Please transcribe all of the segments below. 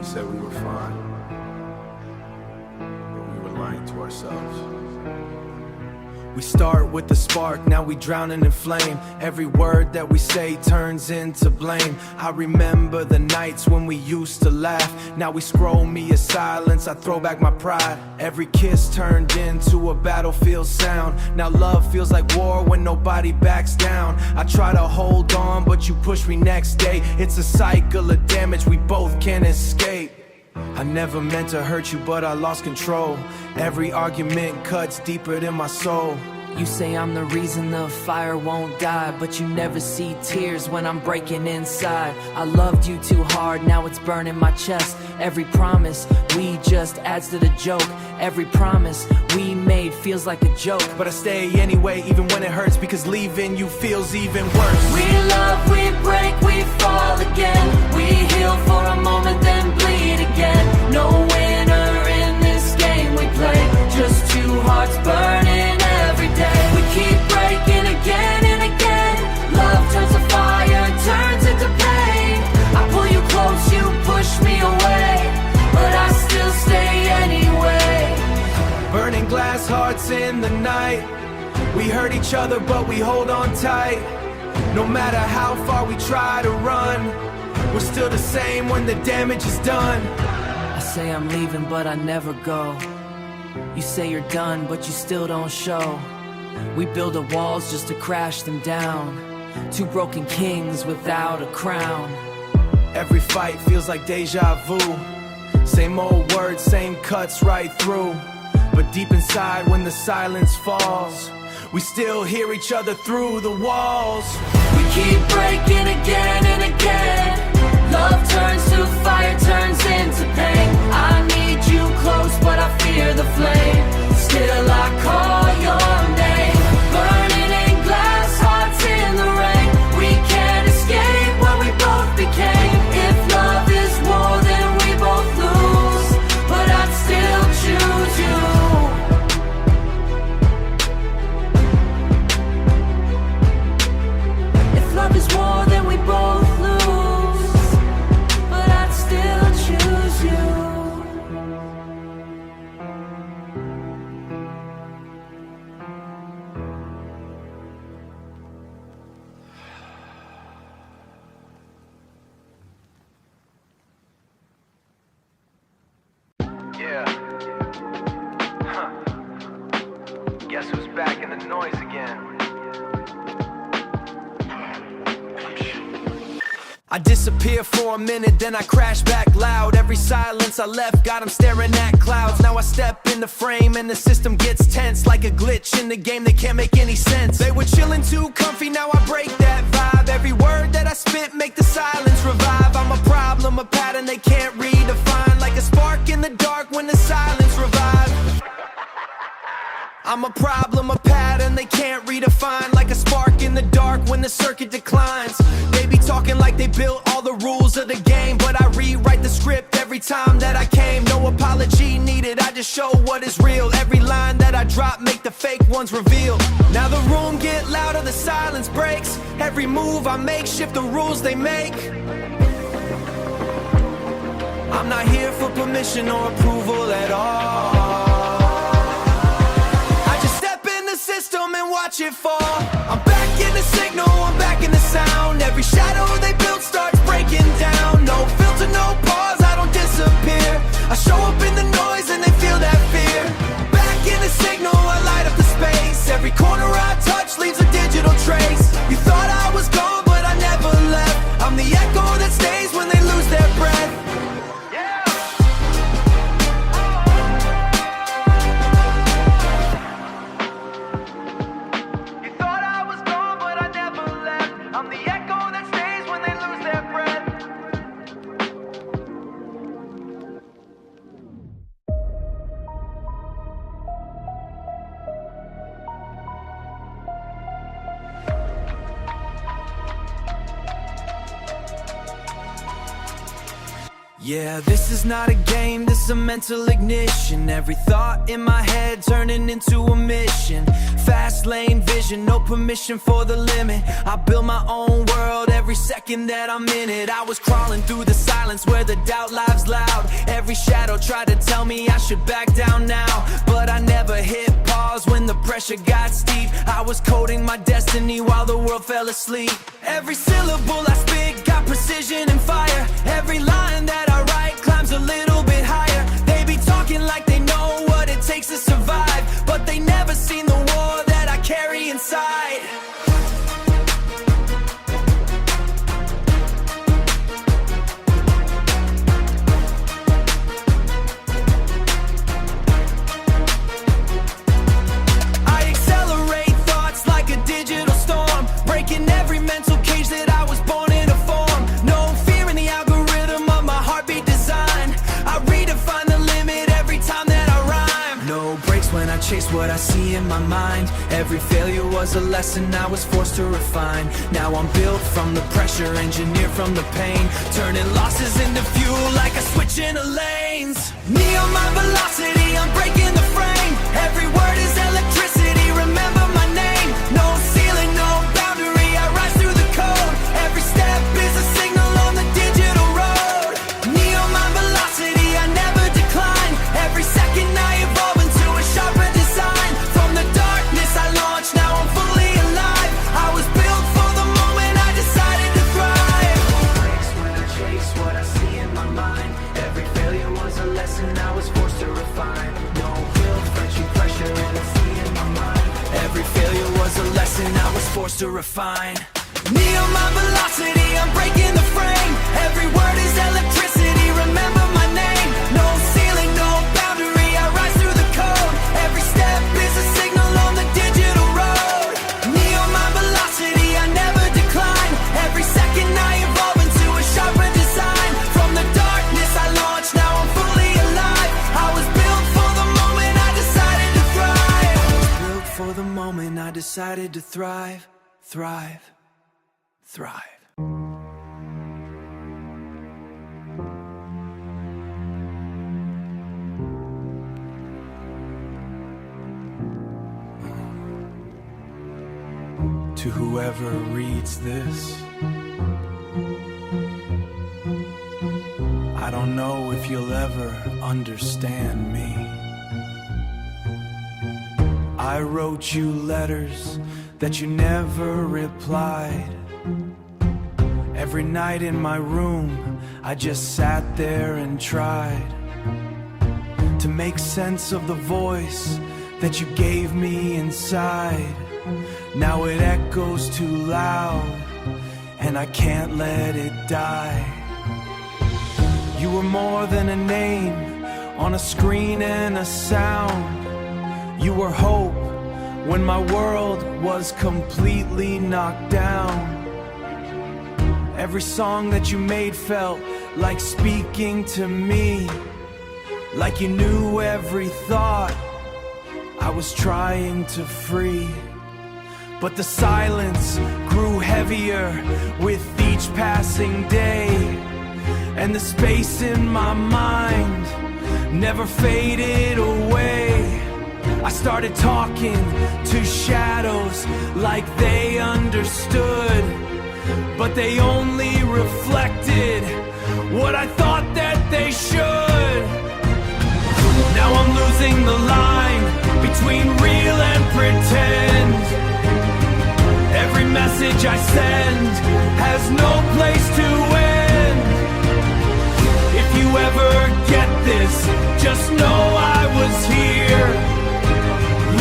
We said we were fine, but we were lying to ourselves. We start with the spark, now we drowning in flame. Every word that we say turns into blame. I remember the nights when we used to laugh. Now we scroll me a silence, I throw back my pride. Every kiss turned into a battlefield sound. Now love feels like war when nobody backs down. I try to hold on, but you push me next day. It's a cycle of damage we both can't escape. I never meant to hurt you, but I lost control. Every argument cuts deeper than my soul. You say I'm the reason the fire won't die, but you never see tears when I'm breaking inside. I loved you too hard, now it's burning my chest. Every promise we just adds to the joke. Every promise we made feels like a joke, but I stay anyway, even when it hurts, because leaving you feels even worse. We love, we break, we fall again. We heal for a moment, then bleed again. No winner in this game we play, just two hearts burning every day. We keep breaking again and again. Love turns to fire, turns into pain. I pull you close, you push me away, but I still stay anyway. Burning glass hearts in the night. We hurt each other, but we hold on tight. No matter how far we try to run, we're still the same when the damage is done. I say I'm leaving, but I never go. You say you're done, but you still don't show. We build the walls just to crash them down. Two broken kings without a crown. Every fight feels like deja vu. Same old words, same cuts right through. But deep inside when the silence falls, we still hear each other through the walls. We keep breaking again and again. Love turns to fire, turns into pain. I need you close, but I fear the flame. Still I call your name. Burning in glass hearts in the rain. We can't escape what we both became. If love is war, then we both lose, but I'd still choose you. If love is war, then we both lose, but I'd still choose you. Yeah. Huh. Guess who's back in the noise again? I disappear for a minute, then I crash back loud. Every silence I left got 'em staring at clouds. Now I step in the frame and the system gets tense. Like a glitch in the game that can't make any sense. They were chilling too comfy, now I break that vibe. Every word that I spit make the silence revive. I'm a problem, a pattern they can't redefine. Like a spark in the dark when the silence revives. I'm a problem, a pattern they can't redefine. Like a spark in the dark when the circuit declines. They be talking like they built all the rules of the game, but I rewrite the script every time that I came. No apology needed, I just show what is real. Every line that I drop make the fake ones reveal. Now the room get louder, the silence breaks. Every move I make shift the rules they make. I'm not here for permission or approval at all. System and watch it fall. I'm back in the signal, I'm back in the sound. Every shadow they built starts breaking down. No filter, no pause, I don't disappear. I show up in the noise and they feel that fear. Back in the signal, I light up the space. Every corner I touch leaves a digital trace. You thought I was gone, but I never left. I'm the echo that stays when they lose their breath. Yeah, this is not a game, this is a mental ignition. Every thought in my head turning into a mission. Fast lane vision, no permission for the limit. I build my own world every every second that I'm in it. I was crawling through the silence where the doubt lives loud. Every shadow tried to tell me I should back down now, but I never hit pause when the pressure got steep. I was coding my destiny while the world fell asleep. Every syllable I spit got precision and fire. Every line that I write climbs a little bit higher. They be talking like they know what it takes to survive, but they never seen the war that I carry inside. Every mental cage that I was born in a form. No fear in the algorithm of my heartbeat design. I redefine the limit every time that I rhyme. No breaks when I chase what I see in my mind. Every failure was a lesson I was forced to refine. Now I'm built from the pressure, engineered from the pain, turning losses into fuel like a switch in the lanes. Me on my velocity, I'm breaking the frame. Every word is electricity, remember my name. No ceiling, no boundary, I rise through the code. Every step is a signal on the digital road. Me on my velocity, I never decline. Every second I evolve into a sharper design. From the darkness I launch, now I'm fully alive. I was built for the moment I decided to thrive. Breaks when I chase what I see in my mind. Every failure was a lesson I was forced to refine. No guilt, friendship, pressure, and I see in my mind. Every failure was a lesson I was forced to refine. Me on my velocity, I'm breaking the frame. Every word is electricity, remember my name. No ceiling, no boundary, I rise through the code. Every step is a signal on the digital road. Me on my velocity, I never decline. Every second I evolve into a sharper design. From the darkness I launch, now I'm fully alive. I was built for the moment I decided to thrive. I was built for the moment I decided to thrive, thrive, thrive. To whoever reads this, I don't know if you'll ever understand me. I wrote you letters that you never replied. Every night in my room, I just sat there and tried to make sense of the voice that you gave me inside. Now it echoes too loud, and I can't let it die. You were more than a name on a screen and a sound. You were hope when my world was completely knocked down. Every song that you made felt like speaking to me, like you knew every thought I was trying to free. But the silence grew heavier with each passing day, and the space in my mind never faded away. I started talking to shadows like they understood, but they only reflected what I thought that they should. Now I'm losing the line between real and pretend. Every message I send has no place to end. If you ever get this, just know I was here,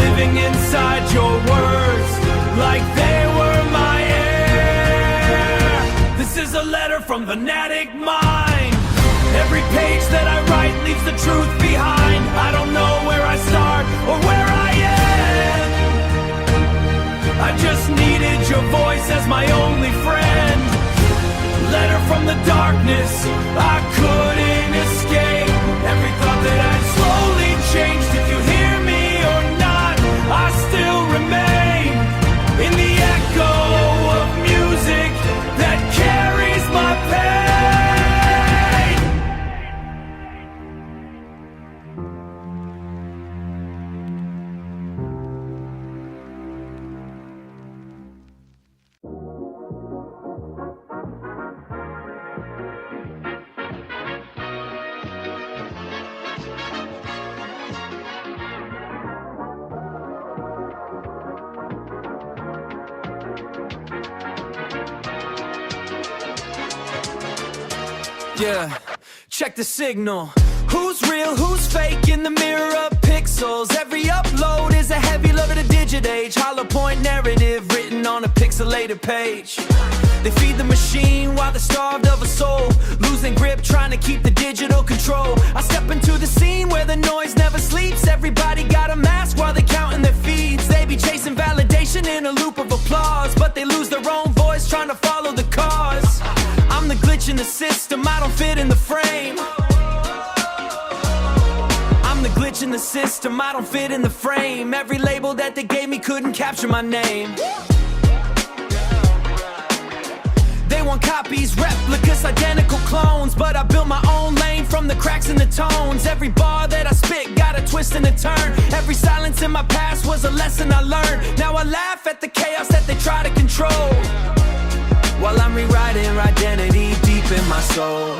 living inside your words like they were my air. This is a letter from the fanatic mind. Every page that I write leaves the truth behind. I don't know where I start or where I end. I just needed your voice as my only friend. Letter from the darkness I couldn't escape. Every thought that I'd slowly changed. If you hear me or not, I still remain in the echo of music that carries my pain. Yeah, check the signal. Who's real, who's fake in the mirror of pixels? Every upload is a heavy load of the digit age. Hollow point narrative written on a pixelated page. They feed the machine while they're starved of a soul, losing grip, trying to keep the digital control. I step into the scene where the noise never sleeps. Everybody got a mask while they counting their feeds. They be chasing validation in a loop of applause, but they lose their own voice trying to follow the cause. I'm the glitch in the system, I don't fit in the frame. I'm the glitch in the system, I don't fit in the frame. Every label that they gave me couldn't capture my name. They want copies, replicas, identical clones, but I built my own lane from the cracks in the tones. Every bar that I spit got a twist and a turn. Every silence in my past was a lesson I learned. Now I laugh at the chaos that they try to control, while I'm rewriting identity deep in my soul.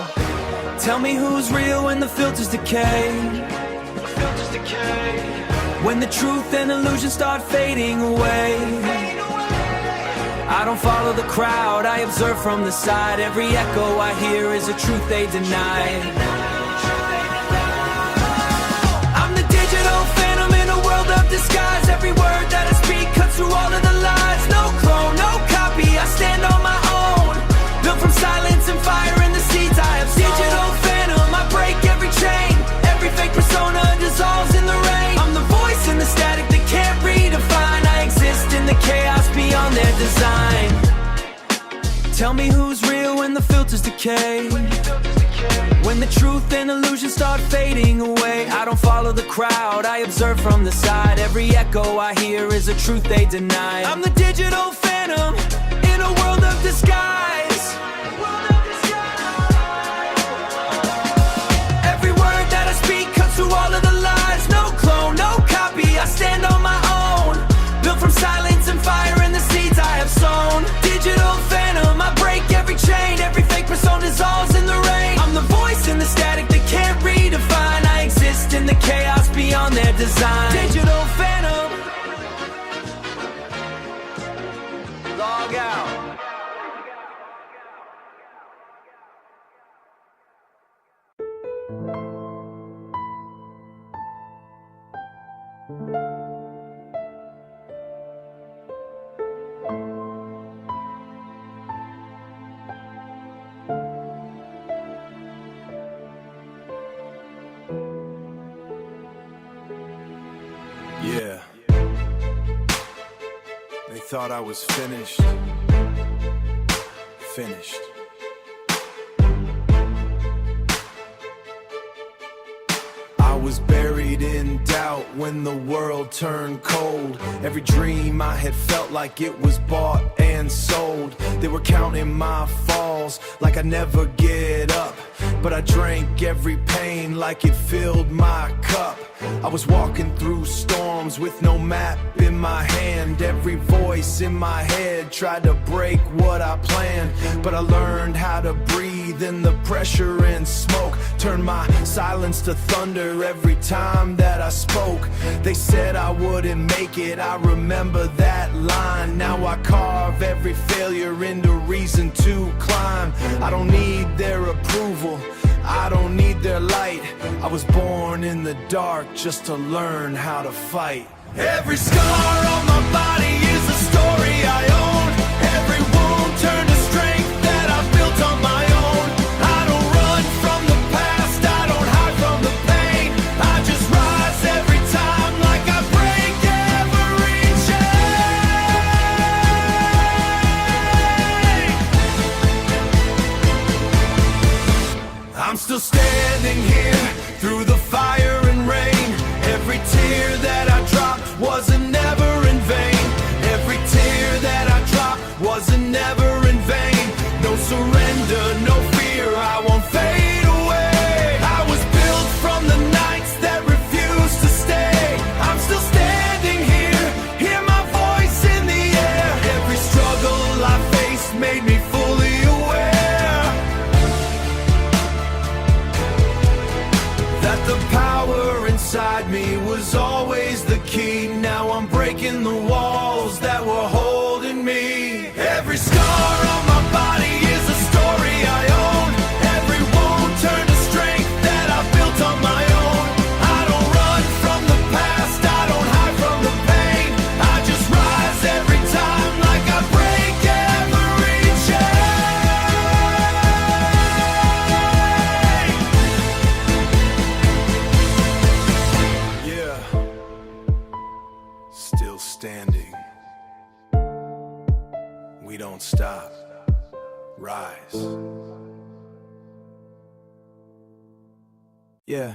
Tell me who's real when the filters decay. When the truth and illusion start fading away. I don't follow the crowd, I observe from the side. Every echo I hear is a truth they deny. I'm the digital phantom in a world of disguise. Every word that I speak cuts through all of the lies. No clone, no copy, I stand on my own. Built from silence and fire in the seeds I have sown. Digital phantom, I break every chain. Every fake persona dissolves in the rain. I'm the voice in the static they can't redefine. I exist in the chaos beyond their design. Tell me who's real when the filters decay. When the truth and illusion start fading away. I don't follow the crowd, I observe from the side. Every echo I hear is a truth they deny. I'm the digital phantom in a world of disguise. Every word that I speak cuts through all of the lies. No clone, no copy, I stand on my own. Built from silence and fire in the seeds I have sown. Digital phantom, I break every chain. Every fake persona dissolves in the rain. I'm the voice in the static they can't redefine. I exist in the chaos beyond their design. Digital phantom. Log out. Yeah. They thought I was finished. Finished. I was buried in doubt when the world turned cold. Every dream I had felt like it was bought and sold. They were counting my falls like I'd never get up, but I drank every pain like it filled my cup. I was walking through storms with no map in my hand. Every voice in my head tried to break what I planned, but I learned how to breathe in the pressure and smoke. Turned my silence to thunder every time that I spoke. They said I wouldn't make it, I remember that line. Now I carve every failure into reason to climb. I don't need their approval, I don't need their light. I was born in the dark just to learn how to fight. Every scar on my body is a story I own. Every wound turned to strength that I built on my own. I don't run from the past, I don't hide from the pain. I just rise every time like I break every chain. I'm still standing here through the fire and rain. Every tear that I dropped wasn't never in vain. Every tear that I dropped wasn't never in vain. No surrender, no fear, I won't fade away. I was built from the nights that refused to stay. I'm still standing here, hear my voice in the air. Every struggle I faced made me fully aware that the rise. Yeah.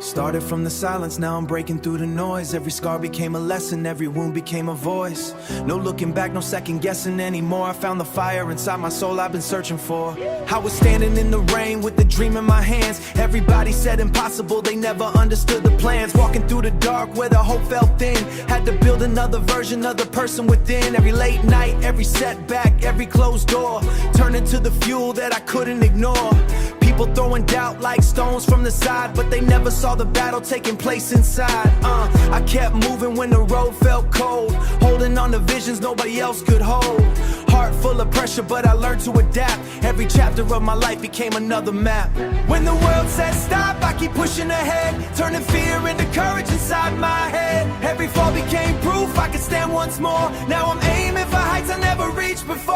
Started from the silence, now I'm breaking through the noise. Every scar became a lesson, every wound became a voice. No looking back, no second guessing anymore. I found the fire inside my soul I've been searching for. I was standing in the rain with the dream in my hands. Everybody said impossible, they never understood the plans. Walking through the dark where the hope felt thin. Had to build another version of the person within. Every late night, every setback, every closed door turned into the fuel that I couldn't ignore. People throwing doubt like stones from the side, but they never saw the battle taking place inside. I kept moving when the road felt cold, holding on to visions nobody else could hold. Heart full of pressure, but I learned to adapt. Every chapter of my life became another map. When the world said stop, I keep pushing ahead, turning fear into courage inside my head. Every fall became proof I could stand once more. Now I'm aiming for heights I never reached before.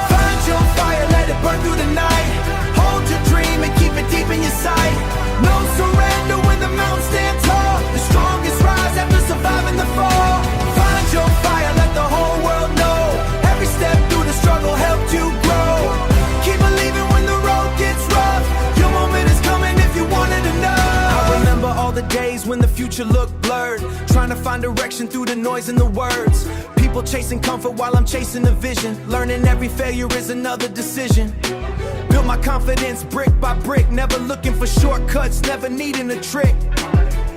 Find your fire, let it burn through the night. Hold your dream and keep it deep in your sight. No surrender when the mountains stand tall. The strongest rise after surviving the fall. Find your fire, let the whole world know. Every step through the struggle helped you grow. Keep believing when the road gets rough. Your moment is coming if you wanted to know. I remember all the days when the future looked blurred, trying to find direction through the noise and the words. People chasing comfort while I'm chasing a vision. Learning every failure is another decision. Built my confidence brick by brick, never looking for shortcuts, never needing a trick.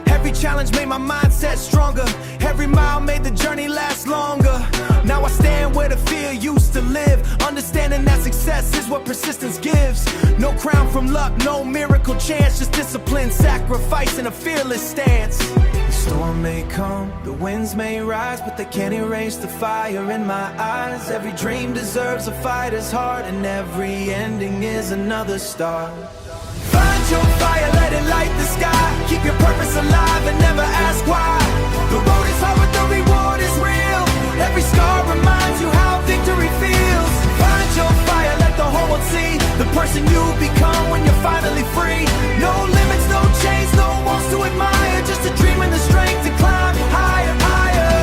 Every challenge made my mindset stronger. Every mile made the journey last longer. Now I stand where the fear used to live, understanding that success is what persistence gives. No crown from luck, no miracle chance, just discipline, sacrifice, and a fearless stance. The storm may come, the winds may rise, but they can't erase the fire in my eyes. Every dream deserves a fighter's heart, and every ending is another start. Find your fire, let it light the sky. Keep your purpose alive and never ask why. The road is hard but the reward is real. Every scar reminds you how victory feels. Find your fire, let the whole world see the person you become when you're finally free. No limits, no chains, no walls to admire. Just a dream and the strength to climb higher, higher.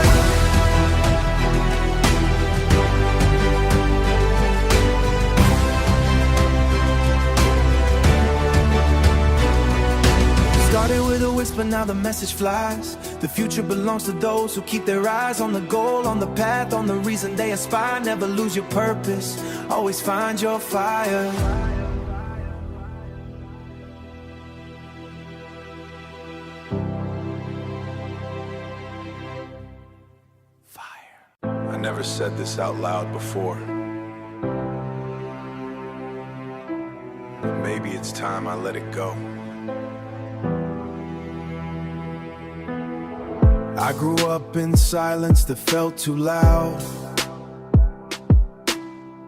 Started with a whisper, now the message flies. The future belongs to those who keep their eyes on the goal, on the path, on the reason they aspire. Never lose your purpose, always find your fire. Fire. I never said this out loud before. But maybe it's time I let it go. I grew up in silence that felt too loud.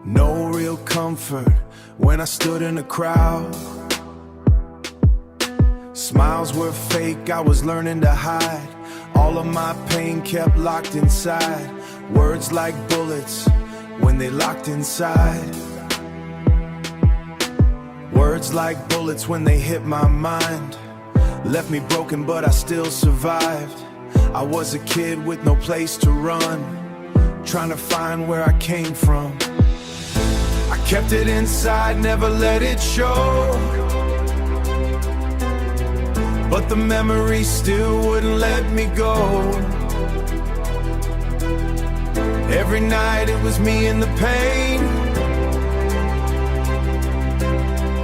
No real comfort when I stood in a crowd. Smiles were fake, I was learning to hide. All of my pain kept locked inside. Words like bullets when they locked inside. Words like bullets when they hit my mind. Left me broken but I still survived. I was a kid with no place to run, trying to find where I came from. I kept it inside, never let it show. But the memory still wouldn't let me go. Every night it was me in the pain,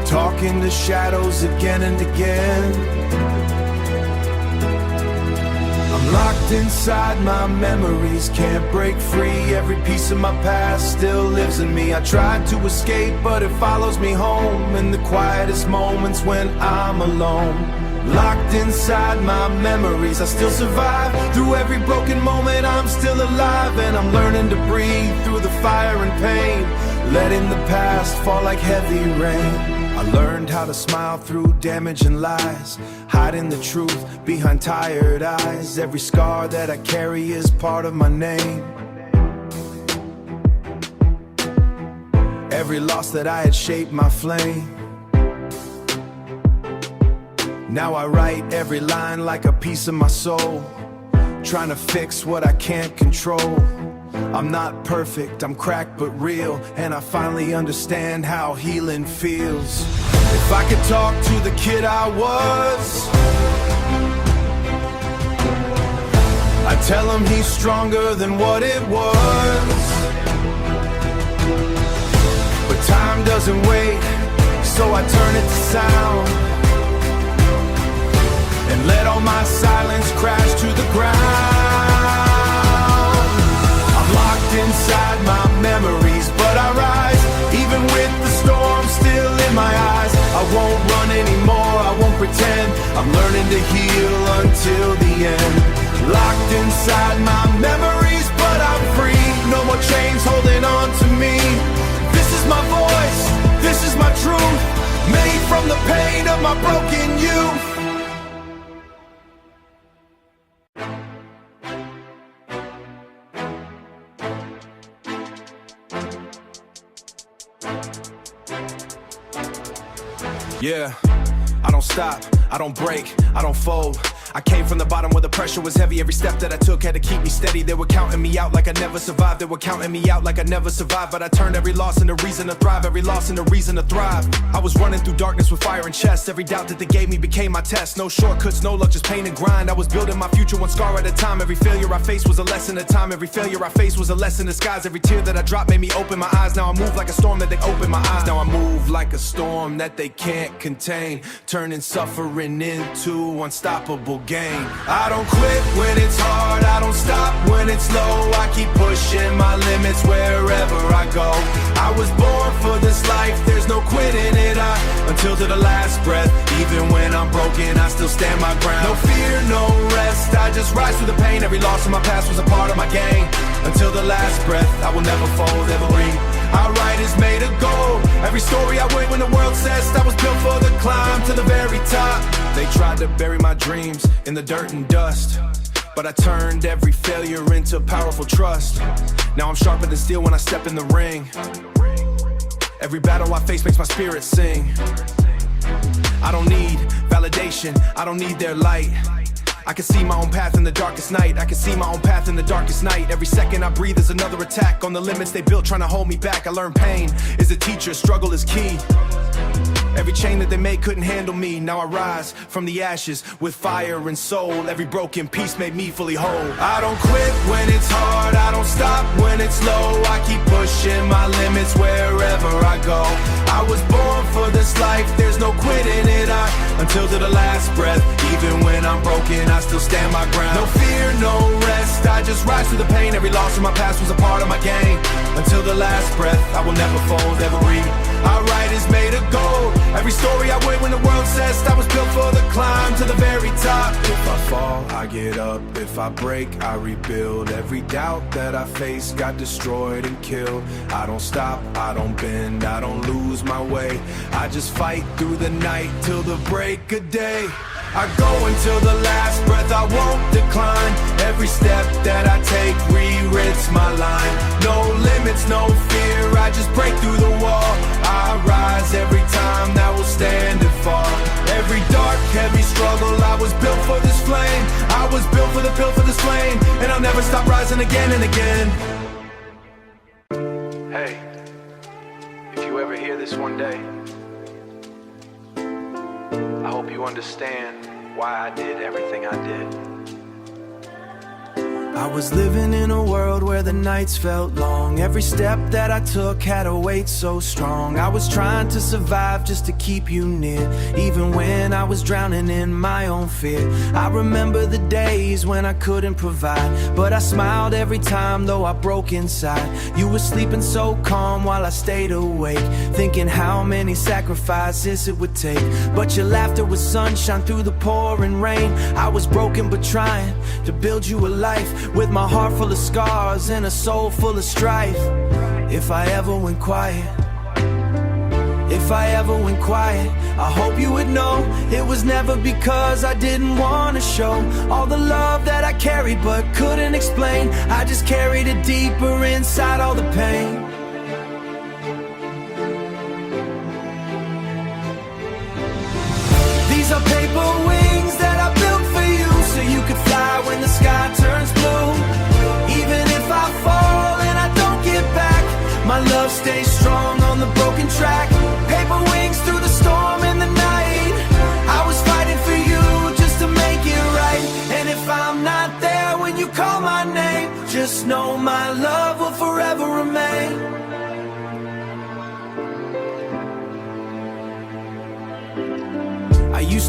talking to shadows again and again. I'm locked inside my memories, can't break free. Every piece of my past still lives in me. I tried to escape, but it follows me home in the quietest moments when I'm alone. Locked inside my memories, I still survive. Through every broken moment, I'm still alive. And I'm learning to breathe through the fire and pain, letting the past fall like heavy rain. I learned how to smile through damage and lies, hiding the truth behind tired eyes. Every scar that I carry is part of my name. Every loss that I had shaped my flame. Now I write every line like a piece of my soul, trying to fix what I can't control. I'm not perfect, I'm cracked but real, and I finally understand how healing feels. If I could talk to the kid I was, I'd tell him he's stronger than what it was. But time doesn't wait, so I turn it to sound and let all my silence crash to the ground. Locked inside my memories, but I rise, even with the storm still in my eyes. I won't run anymore, I won't pretend. I'm learning to heal until the end. Locked inside my memories, but I'm free. No more chains holding on to me. This is my voice, this is my truth, made from the pain of my broken youth. Yeah, I don't stop, I don't break, I don't fold. I came from the bottom where the pressure was heavy. Every step that I took had to keep me steady. They were counting me out like I never survived. They were counting me out like I never survived. But I turned every loss into reason to thrive. Every loss into reason to thrive. I was running through darkness with fire in chest. Every doubt that they gave me became my test. No shortcuts, no luck, just pain and grind. I was building my future one scar at a time. Every failure I faced was a lesson at a time. Every failure I faced was a lesson disguised. Every tear that I dropped made me open my eyes. Now I move like a storm that they open my eyes. Now I move like a storm that they can't contain, turning suffering into unstoppable gain. I don't quit when it's hard, I don't stop when it's low. I keep pushing my limits wherever I go. I was born for this life, there's no quitting it. Until to the last breath, even when I'm broken, I still stand my ground. No fear, no rest, I just rise through the pain. Every loss in my past was a part of my game. Until the last breath, I will never fold, ever breathe. Our right is made of gold. Every story I wait when the world says I was built for the climb to the very top. They tried to bury my dreams in the dirt and dust, but I turned every failure into powerful trust. Now I'm sharper than steel when I step in the ring. Every battle I face makes my spirit sing. I don't need validation, I don't need their light. I can see my own path in the darkest night. I can see my own path in the darkest night. Every second I breathe is another attack on the limits they built trying to hold me back. I learned pain is a teacher, struggle is key. Every chain that they made couldn't handle me. Now I rise from the ashes with fire and soul. Every broken piece made me fully whole. I don't quit when it's hard, I don't stop when it's low. I keep pushing my limits wherever I go. I was born for this life, there's no quitting it. Until to the last breath, even when I'm broken, I still stand my ground. No fear, no rest, I just rise through the pain. Every loss in my past was a part of my game. Until the last breath, I will never fold, ever read. Our right is made of gold. Every story I wait when the world says I was built for the climb to the very top. If I fall, I get up. If I break, I rebuild. Every doubt that I face got destroyed and killed. I don't stop, I don't bend, I don't lose my way. I just fight through the night till the break of day. I go until the last breath, I won't decline. Every step that I take rewrites my line. No limits, no fear, I just break through the wall. I rise every time, that will stand and fall. Every dark, heavy struggle, I was built for this flame. I was built for this flame, and I'll never stop rising again and again. Hey, if you ever hear this one day, I hope you understand why I did everything I did. I was living in a world where the nights felt long. Every step that I took had a weight so strong. I was trying to survive just to keep you near, even when I was drowning in my own fear. I remember the days when I couldn't provide, but I smiled every time though I broke inside. You were sleeping so calm while I stayed awake, thinking how many sacrifices it would take. But your laughter was sunshine through the pouring rain. I was broken but trying to build you a life, with my heart full of scars and a soul full of strife. If I ever went quiet, if I ever went quiet, I hope you would know it was never because I didn't want to show all the love that I carried but couldn't explain. I just carried it deeper inside all the pain. These are paper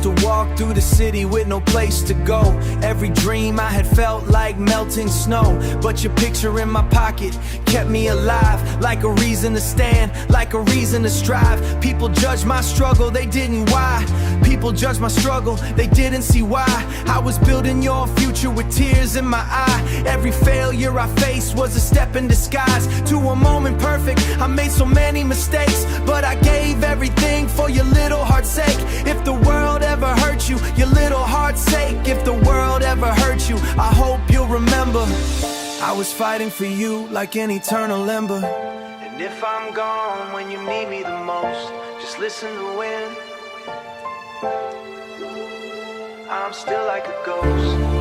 used to walk through the city with no place to go. Every dream I had felt like melting snow. But your picture in my pocket kept me alive, like a reason to stand, like a reason to strive. People judge my struggle, they didn't why. People judge my struggle, they didn't see why. I was building your future with tears in my eye. Every failure I faced was a step in disguise to a moment perfect. I made so many mistakes, but I gave everything for your little heart's sake. If the world ever hurt you, your little heart's sake. If the world ever hurt you, I hope you'll remember I was fighting for you like an eternal ember. And if I'm gone when you need me the most, just listen to when I'm still like a ghost.